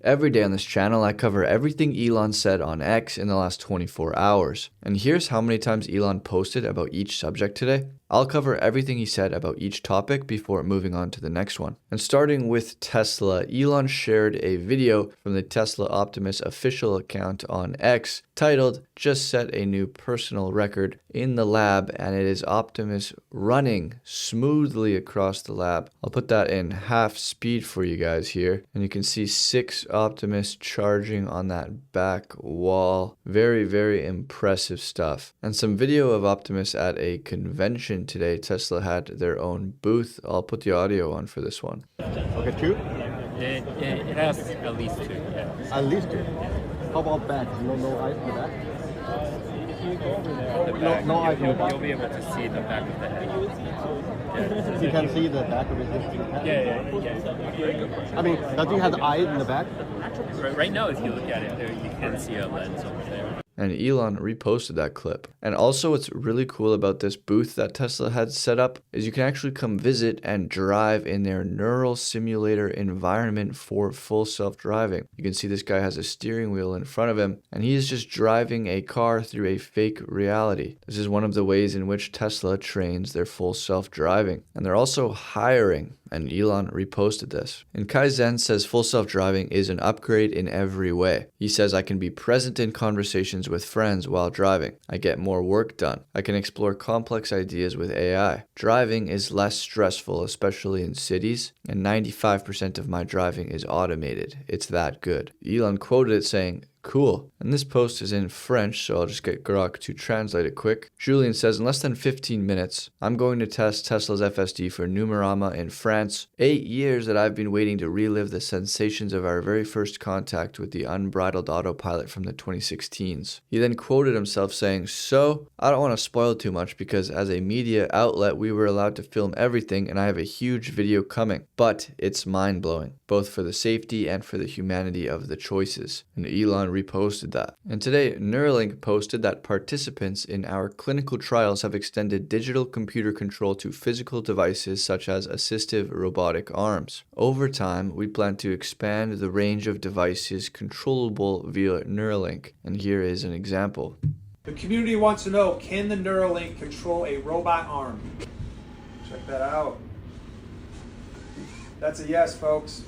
Every day on this channel, I cover everything Elon said on X in the last 24 hours. And here's how many times Elon posted about each subject today. I'll cover everything he said about each topic before moving on to the next one. And starting with Tesla, Elon shared a video from the Tesla Optimus official account on X titled, "Just set a new personal record in the lab," and it is Optimus running smoothly across the lab. I'll put that in half speed for you guys here, and you can see 6 Optimus charging on that back wall. Very, very impressive stuff. And some video of Optimus at a convention today. Tesla had their own booth. I'll put the audio on for this one. Okay, 2? It has at least 2, yeah. At least 2? How about back? No eyes in the back? If you go over there, the back, no eyes in the back? You'll be able to see the back of the head. Yeah. You can see the back of his head? Yeah. I mean, does he have eyes in the back? Right now, if you look at it, you can see a lens over there. And Elon reposted that clip. And also what's really cool about this booth that Tesla had set up is you can actually come visit and drive in their neural simulator environment for full self-driving. You can see this guy has a steering wheel in front of him, and he is just driving a car through a fake reality. This is one of the ways in which Tesla trains their full self-driving. And they're also hiring, and Elon reposted this. And Kaizen says full self-driving is an upgrade in every way. He says, "I can be present in conversations with friends while driving. I get more work done. I can explore complex ideas with AI. Driving is less stressful, especially in cities, and 95% of my driving is automated. It's that good." Elon quoted it saying, "Cool." And this post is in French, so I'll just get Grok to translate it quick. Julian says, "In less than 15 minutes, I'm going to test Tesla's FSD for Numerama in France. 8 years that I've been waiting to relive the sensations of our very first contact with the unbridled autopilot from the 2016s. He then quoted himself saying, "So, I don't want to spoil too much because as a media outlet, we were allowed to film everything and I have a huge video coming. But it's mind-blowing, both for the safety and for the humanity of the choices." And Elon reposted that. And today, Neuralink posted that participants in our clinical trials have extended digital computer control to physical devices such as assistive robotic arms. Over time, we plan to expand the range of devices controllable via Neuralink. And here is an example. The community wants to know, can the Neuralink control a robot arm? Check that out. That's a yes, folks.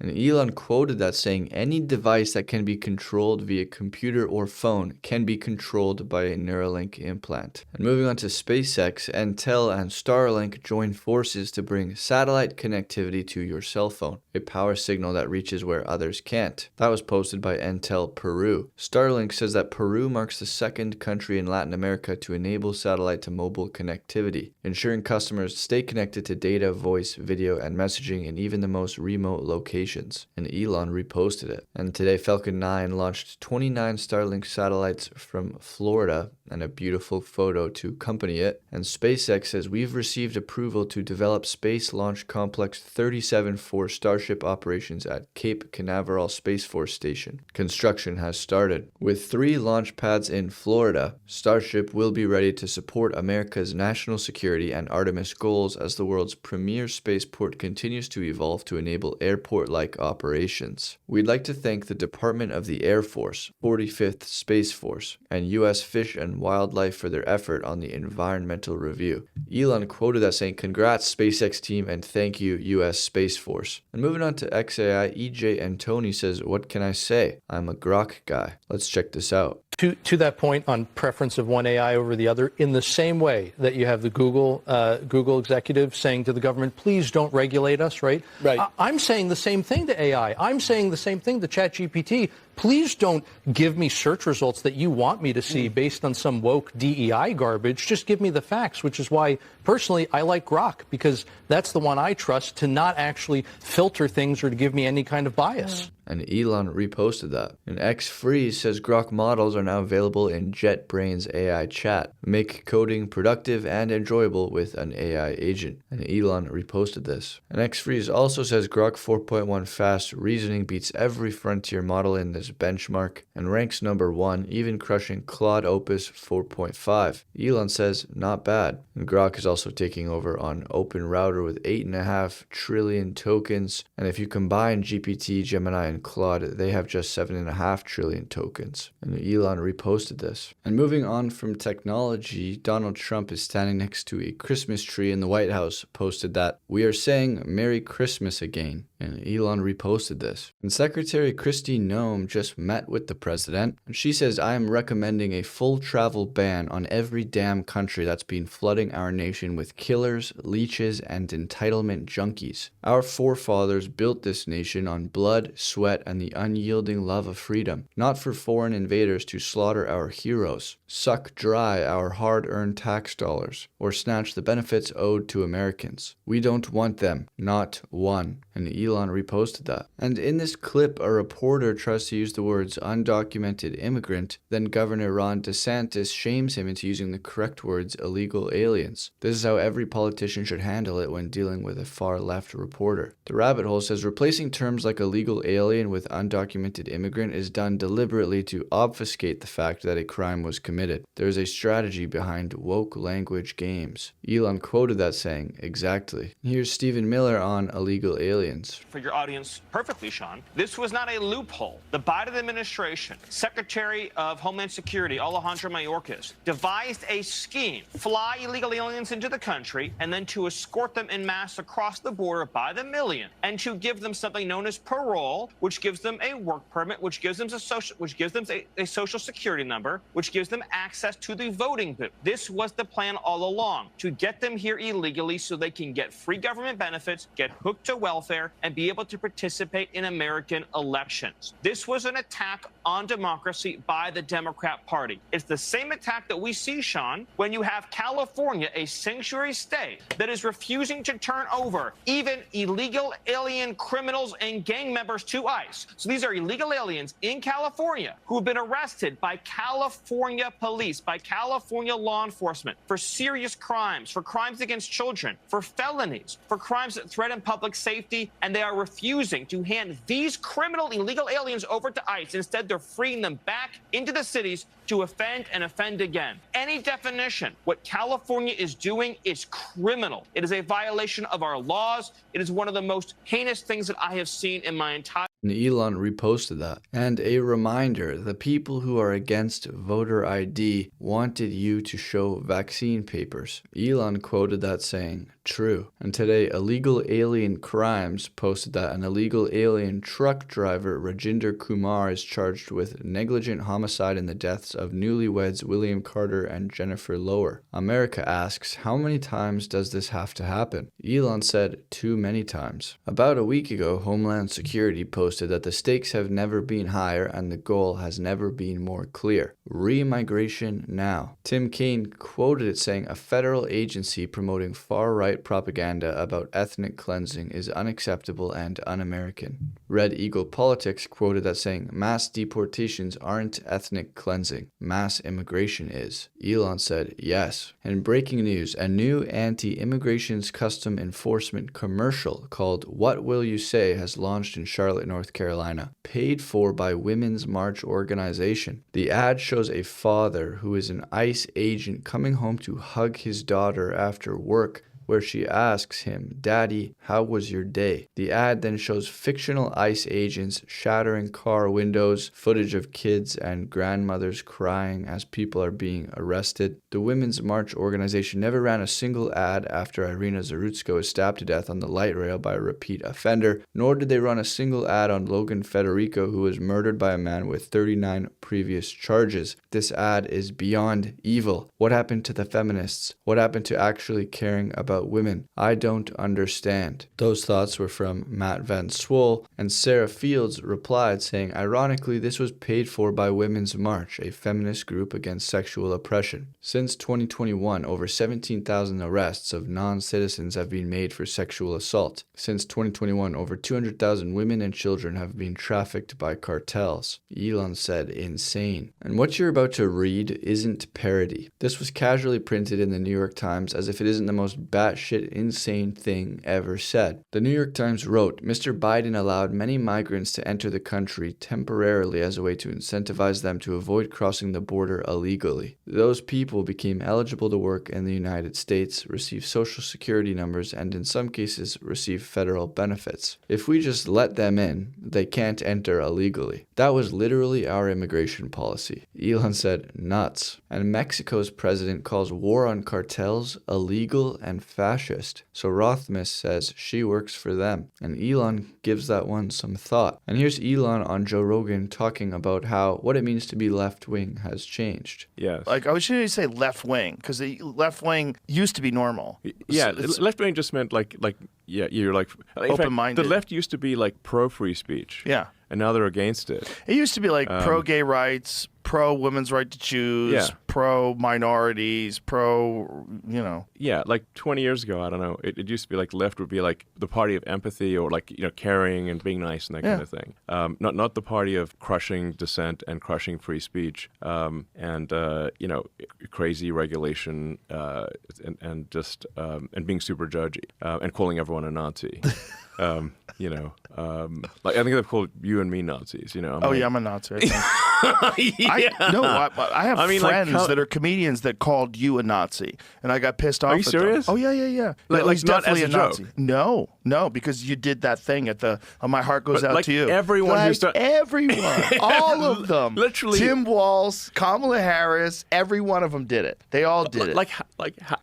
And Elon quoted that saying, "Any device that can be controlled via computer or phone can be controlled by a Neuralink implant." And moving on to SpaceX, Intel and Starlink join forces to bring satellite connectivity to your cell phone, a power signal that reaches where others can't. That was posted by Intel Peru. Starlink says that Peru marks the second country in Latin America to enable satellite to mobile connectivity, ensuring customers stay connected to data, voice, video, and messaging in even the most remote locations. And Elon reposted it. And today Falcon 9 launched 29 Starlink satellites from Florida and a beautiful photo to accompany it. And SpaceX says, "We've received approval to develop Space Launch Complex 37 for Starship operations at Cape Canaveral Space Force Station. Construction has started." With 3 launch pads in Florida, Starship will be ready to support America's national security and Artemis goals as the world's premier spaceport continues to evolve to enable airport-like operations. We'd like to thank the Department of the Air Force, 45th Space Force, and U.S. Fish and Wildlife for their effort on the environmental review. Elon quoted that saying, "Congrats SpaceX team and thank you U.S. Space Force." And moving on to XAI, EJ and Tony says, "What can I say? I'm a Grok guy." Let's check this out. To that point on preference of one AI over the other, in the same way that you have the Google executive saying to the government, "Please don't regulate us," right? Right. I'm saying the same thing to AI. I'm saying the same thing to ChatGPT. Please don't give me search results that you want me to see based on some woke DEI garbage. Just give me the facts, which is why, personally, I like Grok, because that's the one I trust to not actually filter things or to give me any kind of bias. And Elon reposted that. And XFreeze says Grok models are now available in JetBrains AI chat. Make coding productive and enjoyable with an AI agent. And Elon reposted this. And XFreeze also says Grok 4.1 fast reasoning beats every frontier model in the his benchmark and ranks number 1, even crushing Claude Opus 4.5. Elon says, not bad. And Grok is also taking over on Open Router with 8.5 trillion tokens, and if you combine GPT, Gemini, and Claude, they have just 7.5 trillion tokens. And Elon reposted this. And moving on from technology, Donald Trump is standing next to a Christmas tree in the White House, posted that, "We are saying Merry Christmas again." And Elon reposted this. And Secretary Kristi Noem just met with the president, and she says, "I am recommending a full travel ban on every damn country that's been flooding our nation with killers, leeches, and entitlement junkies. Our forefathers built this nation on blood, sweat, and the unyielding love of freedom, not for foreign invaders to slaughter our heroes, suck dry our hard-earned tax dollars, or snatch the benefits owed to Americans. We don't want them, not one." And Elon reposted that. And in this clip, a reporter tries to use the words undocumented immigrant, then Governor Ron DeSantis shames him into using the correct words illegal aliens. This is how every politician should handle it when dealing with a far-left reporter. The rabbit hole says replacing terms like illegal alien with undocumented immigrant is done deliberately to obfuscate the fact that a crime was committed. There is a strategy behind woke language games. Elon quoted that saying, exactly. Here's Stephen Miller on illegal aliens. For your audience perfectly, Sean, this was not a loophole. The Biden administration, Secretary of Homeland Security Alejandro Mayorkas, devised a scheme, fly illegal aliens into the country, and then to escort them en masse across the border by the million, and to give them something known as parole, which gives them a work permit, which gives them a social security number, which gives them access to the voting booth. This was the plan all along, to get them here illegally so they can get free government benefits, get hooked to welfare, and be able to participate in American elections. This was an attack on democracy by the Democrat Party. It's the same attack that we see, Sean, when you have California, a sanctuary state, that is refusing to turn over even illegal alien criminals and gang members to ICE. So these are illegal aliens in California who have been arrested by California police, by California law enforcement for serious crimes, for crimes against children, for felonies, for crimes that threaten public safety, and they are refusing to hand these criminal illegal aliens over to ICE. Instead, they're freeing them back into the cities to offend and offend again. Any definition, what California is doing is criminal. It is a violation of our laws. It is one of the most heinous things that I have seen in my entire. And Elon reposted that. And a reminder, the people who are against voter ID wanted you to show vaccine papers. Elon quoted that saying, true. And today, Illegal Alien Crimes posted that an illegal alien truck driver, Rajinder Kumar, is charged with negligent homicide in the deaths of newlyweds William Carter and Jennifer Lower. America asks, how many times does this have to happen? Elon said, too many times. About a week ago, Homeland Security posted that the stakes have never been higher and the goal has never been more clear. Re-migration now. Tim Kaine quoted it saying, a federal agency promoting far-right propaganda about ethnic cleansing is unacceptable and un-American. Red Eagle Politics quoted that saying, mass deportations aren't ethnic cleansing, mass immigration is. Elon said, yes. And breaking news, a new anti-immigrations custom enforcement commercial called What Will You Say has launched in Charlotte, North Carolina, paid for by Women's March organization. The ad shows a father who is an ICE agent coming home to hug his daughter after work, where she asks him, Daddy, how was your day? The ad then shows fictional ICE agents shattering car windows, footage of kids and grandmothers crying as people are being arrested. The Women's March organization never ran a single ad after Irina Zarutska was stabbed to death on the light rail by a repeat offender, nor did they run a single ad on Logan Federico, who was murdered by a man with 39 previous charges. This ad is beyond evil. What happened to the feminists? What happened to actually caring about women? I don't understand. Those thoughts were from Matt Van Swoel, and Sarah Fields replied saying, ironically, this was paid for by Women's March, a feminist group against sexual oppression. Since 2021, over 17,000 arrests of non-citizens have been made for sexual assault. Since 2021, over 200,000 women and children have been trafficked by cartels. Elon said, insane. And what you're about to read isn't parody. This was casually printed in the New York Times as if it isn't the most batshit batshit insane thing ever said. The New York Times wrote, Mr. Biden allowed many migrants to enter the country temporarily as a way to incentivize them to avoid crossing the border illegally. Those people became eligible to work in the United States, receive social security numbers, and in some cases receive federal benefits. If we just let them in, they can't enter illegally. That was literally our immigration policy. Elon said, nuts. And Mexico's president calls war on cartels illegal and fascist. So Rothmus says she works for them. And Elon gives that one some thought. And here's Elon on Joe Rogan talking about how what it means to be left-wing has changed. Yes. Like, I was going to say left-wing, because the left-wing used to be normal. Yeah, It's left-wing just meant yeah, you're like... Open-minded. The left used to be like pro-free speech. Yeah. And now they're against it. It used to be like pro-gay rights, pro-women's right to choose, Yeah. pro-minorities, Yeah, like 20 years ago, I don't know, it used to be like left would be like the party of empathy or like, caring and being nice and that kind of thing. Not the party of crushing dissent and crushing free speech and crazy regulation and just and being super judgy and calling everyone a Nazi. Like I think they've called you and me Nazis. I'm I'm a Nazi. I think. I have friends that are comedians that called you a Nazi, and I got pissed off. Are you serious? Them. Oh yeah. Like He's not definitely as a Nazi. joke? No, because you did that thing at the. My heart goes out like to you. Everyone everyone, all of them, literally. Tim Walz, Kamala Harris, every one of them did it. They all did it.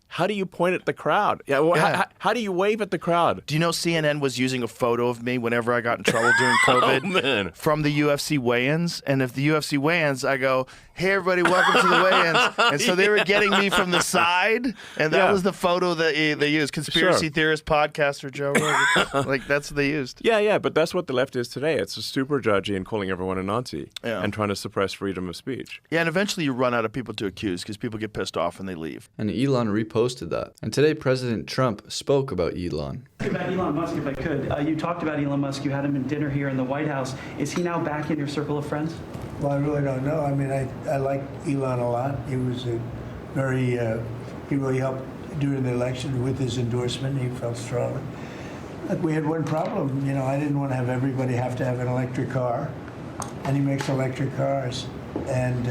How do you point at the crowd? Yeah. Well, how do you wave at the crowd? Do you know CNN was using a photo of me whenever I got in trouble during COVID? Oh, man. From the UFC weigh-ins, and if the UFC weigh-ins, I go, hey everybody, welcome to the weigh-ins, and so they were getting me from the side, and that was the photo that they used. Conspiracy theorist podcaster Joe Rogan, like that's what they used. Yeah, but that's what the left is today. It's a super judgy and calling everyone a Nazi and trying to suppress freedom of speech. Yeah, and eventually you run out of people to accuse because people get pissed off and they leave. And Elon reposted that. And today President Trump spoke about Elon. About Elon Musk, if I could. You talked about Elon Musk. You had him in dinner here in the White House. Is he now back in your circle of friends? Well, I really don't know. I mean, I like Elon a lot. He was he really helped during the election with his endorsement. He felt strongly. But we had one problem. I didn't want to have everybody have to have an electric car, and he makes electric cars. And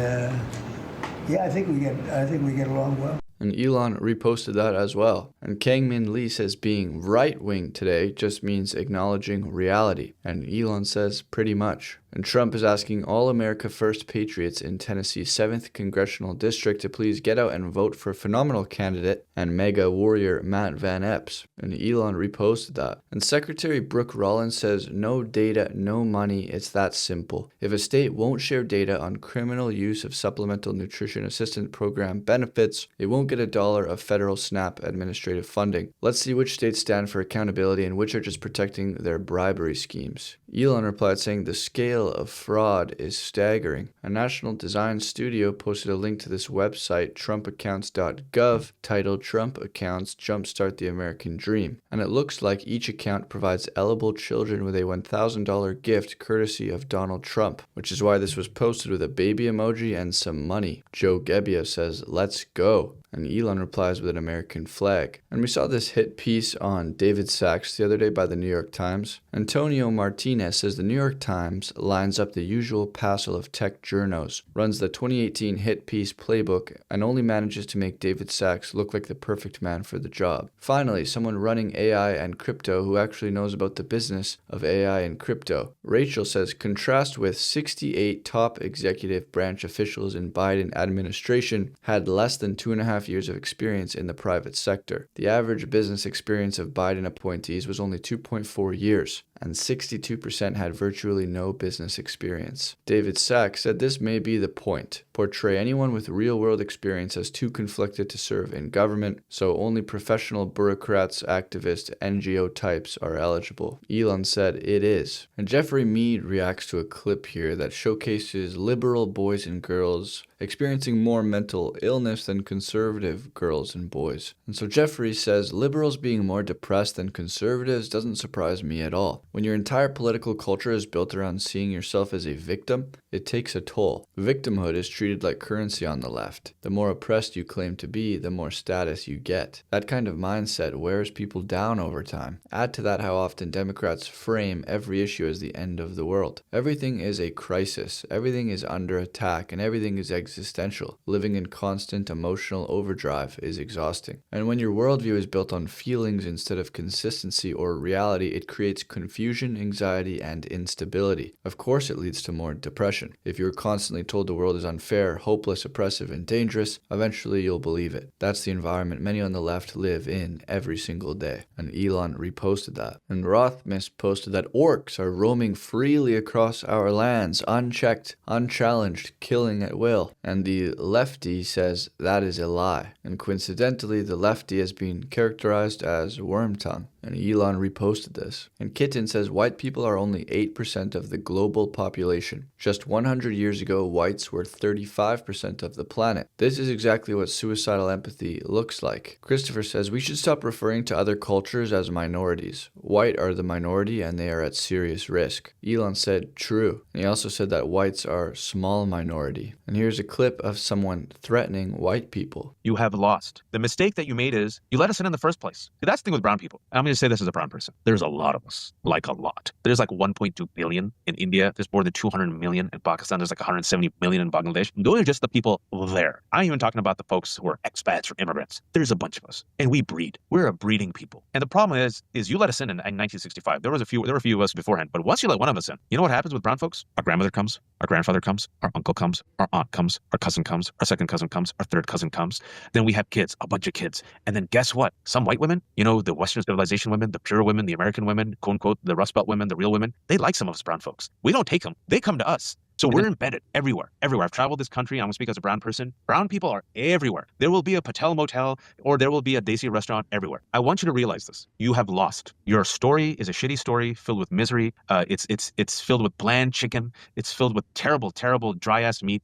I think we get along well. And Elon reposted that as well. And Kang-Min Lee says being right-wing today just means acknowledging reality. And Elon says pretty much. And Trump is asking all America First patriots in Tennessee's 7th Congressional District to please get out and vote for phenomenal candidate and mega warrior Matt Van Epps. And Elon reposted that. And Secretary Brooke Rollins says no data, no money, it's that simple. If a state won't share data on criminal use of Supplemental Nutrition Assistance Program benefits, it won't get $1 of federal SNAP administrative funding. Let's see which states stand for accountability and which are just protecting their bribery schemes. Elon replied saying the scale of fraud is staggering. A national design studio posted a link to this website, trumpaccounts.gov, titled Trump Accounts Jumpstart the American Dream. And it looks like each account provides eligible children with a $1,000 gift courtesy of Donald Trump, which is why this was posted with a baby emoji and some money. Joe Gebbia says, let's go. And Elon replies with an American flag. And we saw this hit piece on David Sachs the other day by the New York Times. Antonio Martinez says the New York Times lines up the usual passel of tech journos, runs the 2018 hit piece playbook, and only manages to make David Sachs look like the perfect man for the job. Finally, someone running AI and crypto who actually knows about the business of AI and crypto. Rachel says, contrast with 68 top executive branch officials in Biden administration had less than 2.5 years of experience in the private sector. The average business experience of Biden appointees was only 2.4 years, and 62% had virtually no business experience. David Sachs said this may be the point. Portray anyone with real-world experience as too conflicted to serve in government, so only professional bureaucrats, activists, NGO types are eligible. Elon said it is. And Jeffrey Mead reacts to a clip here that showcases liberal boys and girls experiencing more mental illness than conservative girls and boys. And so Jeffrey says liberals being more depressed than conservatives doesn't surprise me at all. When your entire political culture is built around seeing yourself as a victim, It takes a toll. Victimhood is treated like currency on the left. The more oppressed you claim to be, the more status you get. That kind of mindset wears people down over time. Add to that how often Democrats frame every issue as the end of the world. Everything is a crisis, everything is under attack, and everything is existential. Living in constant emotional overdrive is exhausting. And when your worldview is built on feelings instead of consistency or reality, it creates confusion, anxiety, and instability. Of course, it leads to more depression. If you're constantly told the world is unfair, hopeless, oppressive, and dangerous, eventually you'll believe it. That's the environment many on the left live in every single day. And Elon reposted that. And Rothmis posted that orcs are roaming freely across our lands, unchecked, unchallenged, killing at will. And the lefty says that is a lie. And coincidentally, the lefty has been characterized as worm tongue. And Elon reposted this. And Kitten says white people are only 8% of the global population. Just 100 years ago, whites were 35% of the planet. This is exactly what suicidal empathy looks like. Christopher says we should stop referring to other cultures as minorities. White are the minority and they are at serious risk. Elon said true. And he also said that whites are small minority. And here's a clip of someone threatening white people. You have lost. The mistake that you made is you let us in the first place. That's the thing with brown people. I'm going to say this as a brown person. There's a lot of us, like a lot. There's like 1.2 billion in India. There's more than 200 million in Pakistan. There's like 170 million in Bangladesh. Those are just the people there. I'm even talking about the folks who are expats or immigrants. There's a bunch of us, and we breed. We're a breeding people. And the problem is you let us in 1965. There were a few of us beforehand, but once you let one of us in, you know what happens with brown folks? Our grandmother comes, our grandfather comes, our uncle comes, our aunt comes, our cousin comes, our second cousin comes, our third cousin comes. Then we have kids, a bunch of kids. And then guess what? Some white women, you know, the Western civilization women, the pure women, the American women, quote unquote, the Rust Belt women, the real women, they like some of us brown folks. We don't take them. They come to us. So we're embedded everywhere. I've traveled this country. I'm going to speak as a brown person. Brown people are everywhere. There will be a Patel Motel or there will be a Desi restaurant everywhere. I want you to realize this. You have lost. Your story is a shitty story filled with misery. It's filled with bland chicken. It's filled with terrible, terrible dry-ass meat.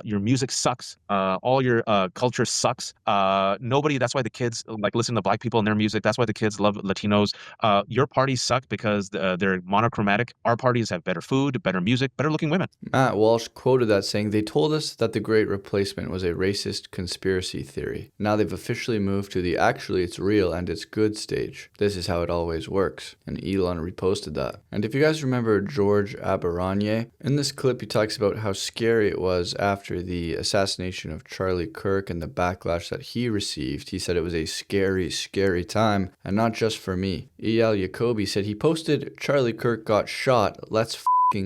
Your music sucks. All your culture sucks. Nobody, that's why the kids like listen to black people and their music. That's why the kids love Latinos. Your parties suck because they're monochromatic. Our parties have better food, better music, better looking women. Matt Walsh quoted that saying, "They told us that the Great Replacement was a racist conspiracy theory. Now they've officially moved to the actually it's real and it's good stage. This is how it always works." And Elon reposted that. And if you guys remember George Aberranye, in this clip he talks about how scary it was after the assassination of Charlie Kirk and the backlash that he received. He said it was a scary, scary time, and not just for me. Eyal Jacoby said he posted, "Charlie Kirk got shot, let's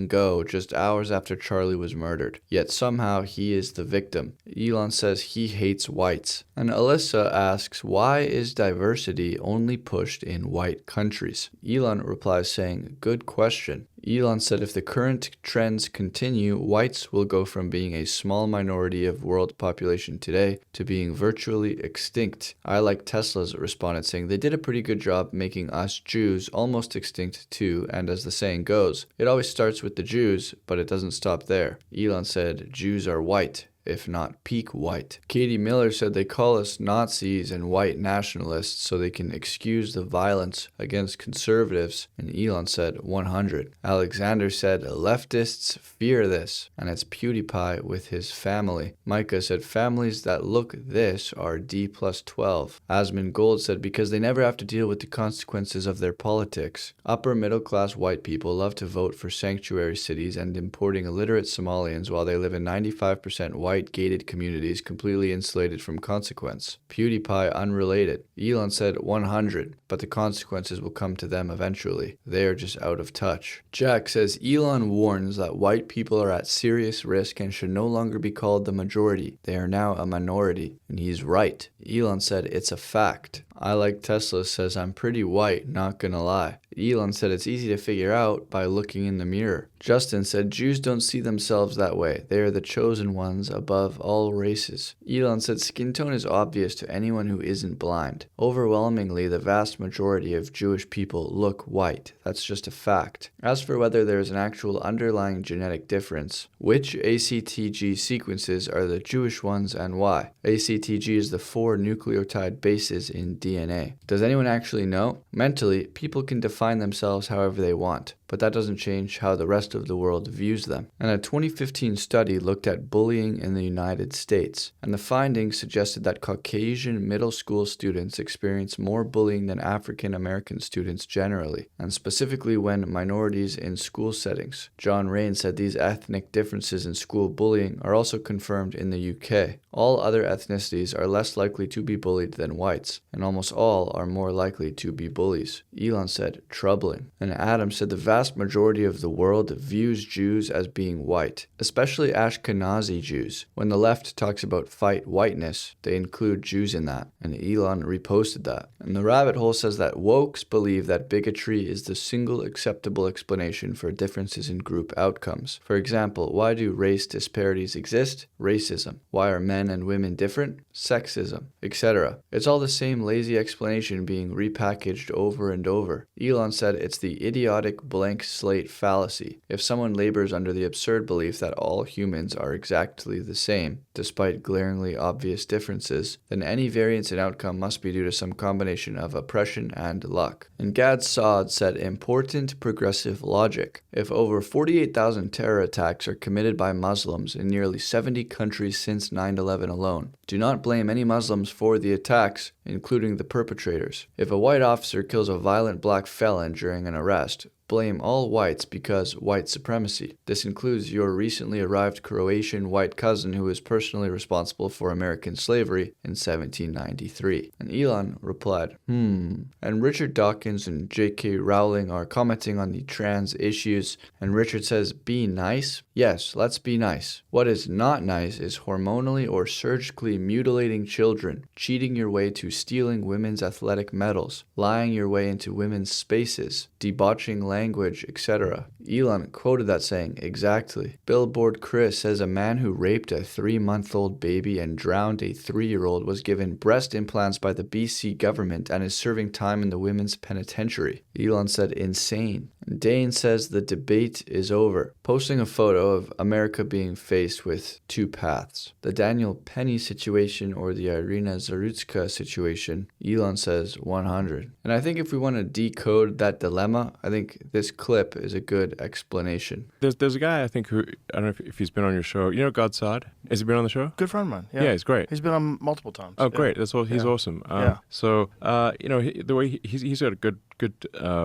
go," just hours after Charlie was murdered. Yet somehow he is the victim. Elon says he hates whites. And Alyssa asks, why is diversity only pushed in white countries? Elon replies saying, good question. Elon said if the current trends continue, whites will go from being a small minority of world population today to being virtually extinct. I Like Tesla's responded saying they did a pretty good job making us Jews almost extinct too, and as the saying goes, it always starts with the Jews, but it doesn't stop there. Elon said Jews are white, if not peak white. Katie Miller said they call us Nazis and white nationalists so they can excuse the violence against conservatives, and Elon said 100. Alexander said leftists fear this, and it's PewDiePie with his family. Micah said families that look this are D+12. Asmund Gold said because they never have to deal with the consequences of their politics. Upper middle class white people love to vote for sanctuary cities and importing illiterate Somalians while they live in 95% white gated communities completely insulated from consequence. PewDiePie unrelated. Elon said 100, but the consequences will come to them eventually. They are just out of touch. Jack says Elon warns that white people are at serious risk and should no longer be called the majority. They are now a minority. And he's right. Elon said it's a fact. I Like Tesla says I'm pretty white, not gonna lie. Elon said it's easy to figure out by looking in the mirror. Justin said Jews don't see themselves that way. They are the chosen ones above all races. Elon said skin tone is obvious to anyone who isn't blind. Overwhelmingly, the vast majority of Jewish people look white. That's just a fact. As for whether there is an actual underlying genetic difference, which ACTG sequences are the Jewish ones and why? ACTG is the 4 nucleotide bases in DNA. Does anyone actually know? Mentally, people can define themselves however they want. but that doesn't change how the rest of the world views them. And a 2015 study looked at bullying in the United States, and the findings suggested that Caucasian middle school students experience more bullying than African American students generally, and specifically when minorities in school settings. John Rain said these ethnic differences in school bullying are also confirmed in the UK. All other ethnicities are less likely to be bullied than whites, and almost all are more likely to be bullies. Elon said, troubling. And Adam said the vast majority of the world views Jews as being white, especially Ashkenazi Jews. When the left talks about fight whiteness, they include Jews in that, and Elon reposted that. And the rabbit hole says that wokes believe that bigotry is the single acceptable explanation for differences in group outcomes. For example, why do race disparities exist? Racism. Why are men and women different? Sexism, etc. It's all the same lazy explanation being repackaged over and over. Elon said it's the idiotic blank slate fallacy. If someone labors under the absurd belief that all humans are exactly the same, despite glaringly obvious differences, then any variance in outcome must be due to some combination of oppression and luck. And Gad Saad said important progressive logic. If over 48,000 terror attacks are committed by Muslims in nearly 70 countries since 9/11 alone, do not blame any Muslims for the attacks, including the perpetrators. If a white officer kills a violent black felon during an arrest, blame all whites because white supremacy. This includes your recently arrived Croatian white cousin who was personally responsible for American slavery in 1793. And Elon replied, And Richard Dawkins and J.K. Rowling are commenting on the trans issues, and Richard says, be nice? Yes, let's be nice. What is not nice is hormonally or surgically mutilating children, cheating your way to stealing women's athletic medals, lying your way into women's spaces, debauching language, etc. Elon quoted that saying, exactly. Billboard Chris says a man who raped a 3-month-old baby and drowned a 3-year-old was given breast implants by the BC government and is serving time in the women's penitentiary. Elon said, insane. Dane says the debate is over, posting a photo of America being faced with two paths. The Daniel Penny situation or the Irina Zarutska situation. Elon says 100. And I think if we want to decode that dilemma, I think this clip is a good explanation. There's a guy I think who, I don't know if he's been on your show. You know God Saad? Has he been on the show? Good friend of mine. Yeah, he's great. He's been on multiple times. Oh, great. That's all. He's awesome. So, the way he's got a good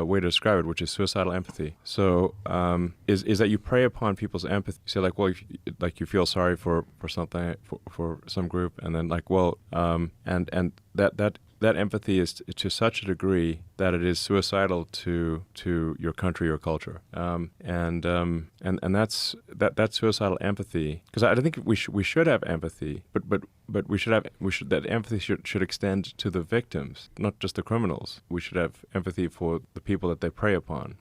way to describe it, which is suicidal empathy. So, is that you prey upon people's empathy. You say like, well, if you feel sorry for something for some group, and then like, well, and that empathy is to such a degree that it is suicidal to your country or culture, and that's suicidal empathy. Because I think we should have empathy, but that empathy should extend to the victims, not just the criminals. We should have empathy for the people that they prey upon.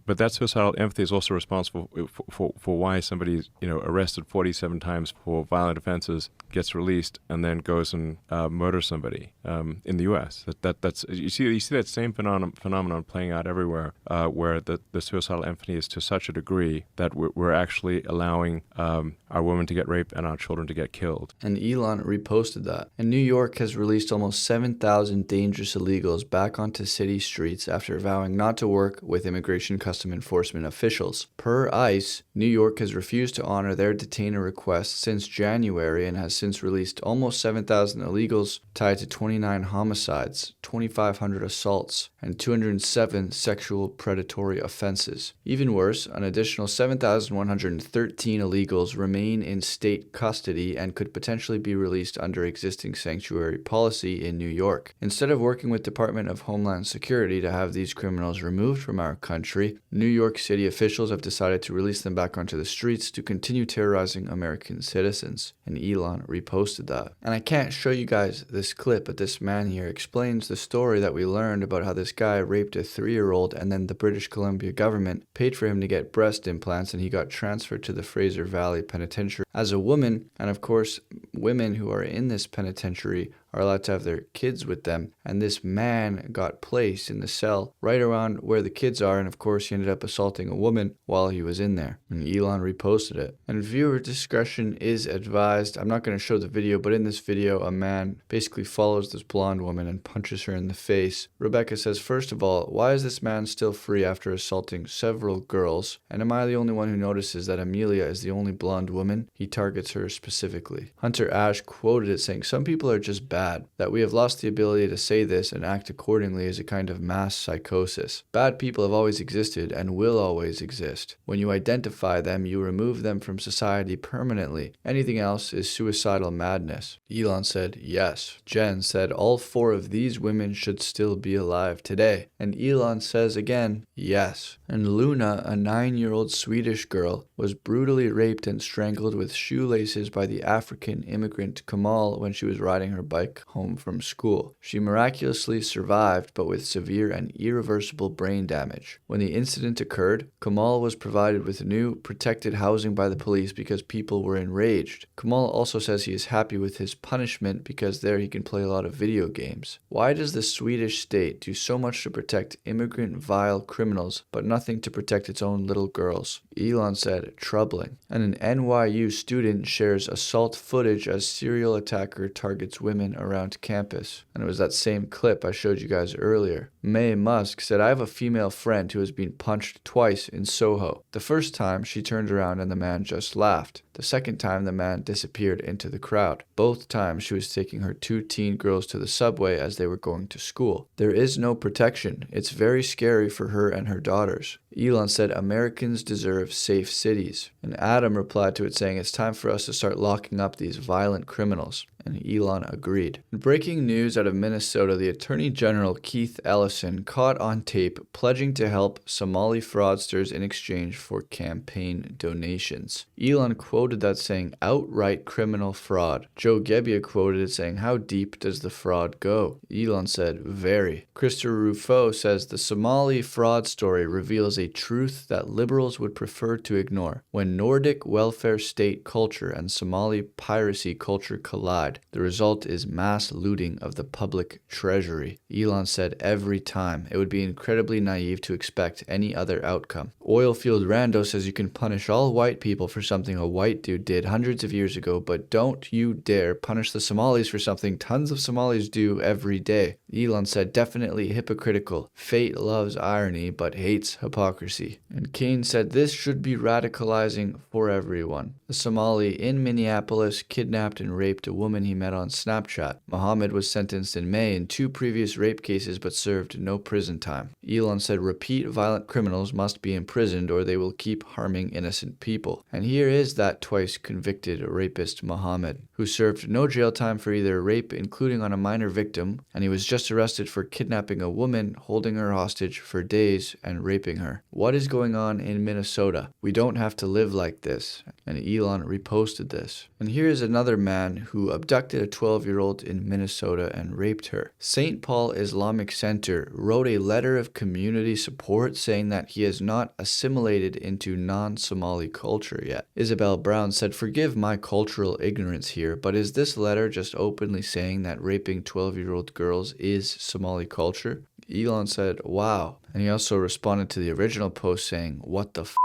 But that suicidal empathy is also responsible for why somebody arrested 47 times for violent offenses gets released and then goes and murders somebody in the U.S. That's you see that same phenomenon playing out everywhere, where the suicidal empathy is to such a degree that we're actually allowing our women to get raped and our children to get killed. And Elon reposted that. And New York has released almost 7,000 dangerous illegals back onto city streets after vowing not to work with immigration custom enforcement officials. Per ICE, New York has refused to honor their detainer requests since January and has since released almost 7,000 illegals tied to 29 homicides, 2,500 assaults, and 207 sexual predatory offenses. Even worse, an additional 7,113 illegals remain in state custody and could potentially be released under existing sanctuary policy in New York. Instead of working with Department of Homeland Security to have these criminals removed from our country, New York City officials have decided to release them back onto the streets to continue terrorizing American citizens. And Elon reposted that. And I can't show you guys this clip, but this man here explains the story that we learned about how this guy raped a 3-year-old and then the British Columbia government paid for him to get breast implants and he got transferred to the Fraser Valley Penitentiary as a woman. And of course, women who are in this penitentiary are allowed to have their kids with them, and this man got placed in the cell right around where the kids are, and of course he ended up assaulting a woman while he was in there. And Elon reposted it. And viewer discretion is advised. I'm not going to show the video, but in this video, a man basically follows this blonde woman and punches her in the face. Rebecca says, first of all, why is this man still free after assaulting several girls? And am I the only one who notices that Amelia is the only blonde woman? He targets her specifically. Hunter Ash quoted it saying, some people are just bad. That we have lost the ability to say this and act accordingly is a kind of mass psychosis. Bad people have always existed and will always exist. When you identify them, you remove them from society permanently. Anything else is suicidal madness. Elon said, yes. Jen said, all 4 of these women should still be alive today. And Elon says again, yes. And Luna, a 9-year-old Swedish girl, was brutally raped and strangled with shoelaces by the African immigrant Kamal when she was riding her bike home from school. She miraculously survived, but with severe and irreversible brain damage. When the incident occurred, Kamal was provided with new protected housing by the police because people were enraged. Kamal also says he is happy with his punishment because there he can play a lot of video games. Why does the Swedish state do so much to protect immigrant vile criminals, but nothing to protect its own little girls? Elon said, troubling. And an NYU student shares assault footage as serial attacker targets women around campus. And it was that same clip I showed you guys earlier. May Musk said, I have a female friend who has been punched twice in Soho. The first time, she turned around and the man just laughed. The second time, the man disappeared into the crowd. Both times, she was taking her 2 teen girls to the subway as they were going to school. There is no protection. It's very scary for her and her daughters. Elon said, Americans deserve safe cities. And Adam replied to it saying, it's time for us to start locking up these violent criminals. And Elon agreed. In breaking news out of Minnesota, the Attorney General Keith Ellison caught on tape pledging to help Somali fraudsters in exchange for campaign donations. Elon quoted that saying, outright criminal fraud. Joe Gebbia quoted it saying, how deep does the fraud go? Elon said, very. Christopher Rufo says, the Somali fraud story reveals a truth that liberals would prefer to ignore. When Nordic welfare state culture and Somali piracy culture collide, the result is mass looting of the public treasury. Elon said every time. It would be incredibly naive to expect any other outcome. Oilfield Rando says you can punish all white people for something a white dude did hundreds of years ago, but don't you dare punish the Somalis for something tons of Somalis do every day. Elon said definitely hypocritical. Fate loves irony but hates hypocrisy. And Kane said this should be radicalizing for everyone. A Somali in Minneapolis kidnapped and raped a woman he met on Snapchat. Mohammed was sentenced in May in 2 previous rape cases but served no prison time. Elon said repeat violent criminals must be imprisoned or they will keep harming innocent people. And here is that twice convicted rapist Mohammed, who served no jail time for either rape, including on a minor victim, and he was just arrested for kidnapping a woman, holding her hostage for days, and raping her. What is going on in Minnesota? We don't have to live like this. And Elon reposted this. And here is another man who abducted a 12-year-old in Minnesota and raped her. St. Paul Islamic Center wrote a letter of community support saying that he has not assimilated into non-Somali culture yet. Isabel Brown said, forgive my cultural ignorance here, but is this letter just openly saying that raping 12-year-old girls is Somali culture? Elon said, wow. And he also responded to the original post saying, what the f***?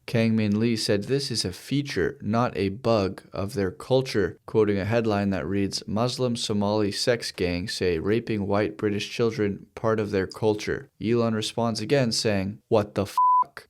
Kang Min Lee said this is a feature, not a bug, of their culture, quoting a headline that reads, Muslim Somali sex gangs say raping white British children part of their culture. Elon responds again saying, what the f***?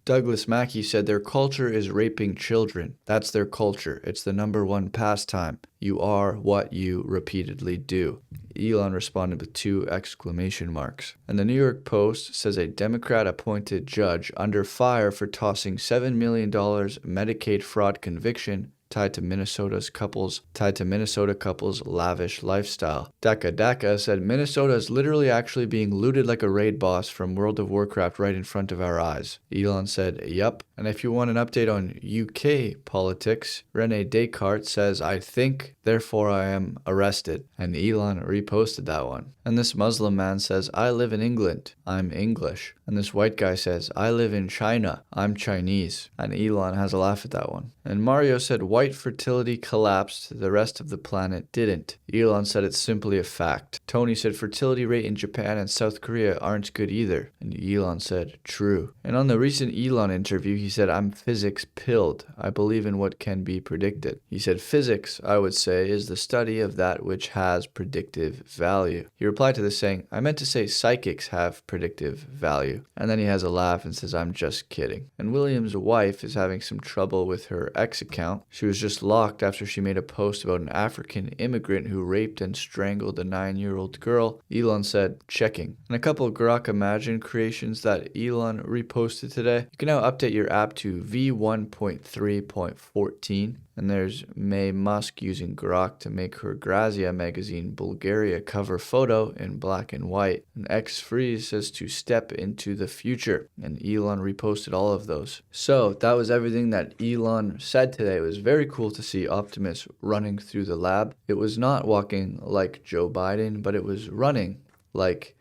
Douglas Mackey said their culture is raping children. That's their culture. It's the #1 pastime. You are what you repeatedly do. Elon responded with 2 exclamation marks. And the New York Post says a Democrat-appointed judge under fire for tossing $7 million Medicaid fraud conviction tied to Minnesota couples' lavish lifestyle. Daka Daka said Minnesota is literally actually being looted like a raid boss from World of Warcraft right in front of our eyes. Elon said, yup. And if you want an update on UK politics, Rene Descartes says, I think, therefore I am arrested. And Elon reposted that one. And this Muslim man says, I live in England. I'm English. And this white guy says, I live in China. I'm Chinese. And Elon has a laugh at that one. And Mario said, white fertility collapsed, the rest of the planet didn't. Elon said it's simply a fact. Tony said fertility rate in Japan and South Korea aren't good either. And Elon said, true. And on the recent Elon interview, he said, I'm physics pilled. I believe in what can be predicted. He said, physics, I would say, is the study of that which has predictive value. He replied to this saying, I meant to say psychics have predictive value. And then he has a laugh and says, I'm just kidding. And William's wife is having some trouble with her X account. She was just locked after she made a post about an African immigrant who raped and strangled a 9-year-old girl. Elon said, checking. And a couple of Grok Imagine creations that Elon reposted today. You can now update your app to v1.3.14. And there's May Musk using Grok to make her Grazia magazine Bulgaria cover photo in black and white. And X Freeze says to step into the future. And Elon reposted all of those. So that was everything that Elon said today. It was very cool to see Optimus running through the lab. It was not walking like Joe Biden, but it was running like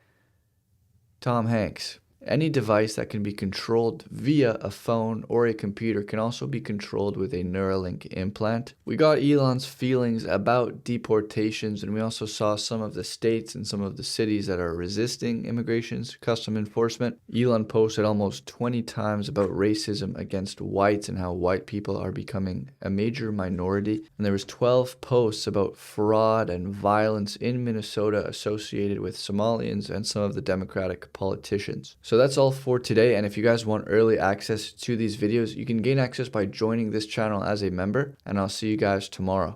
Tom Hanks. Any device that can be controlled via a phone or a computer can also be controlled with a Neuralink implant. We got Elon's feelings about deportations, and we also saw some of the states and some of the cities that are resisting immigration's custom enforcement. Elon posted almost 20 times about racism against whites and how white people are becoming a major minority. And there was 12 posts about fraud and violence in Minnesota associated with Somalians and some of the Democratic politicians. So that's all for today, and if you guys want early access to these videos, you can gain access by joining this channel as a member, and I'll see you guys tomorrow.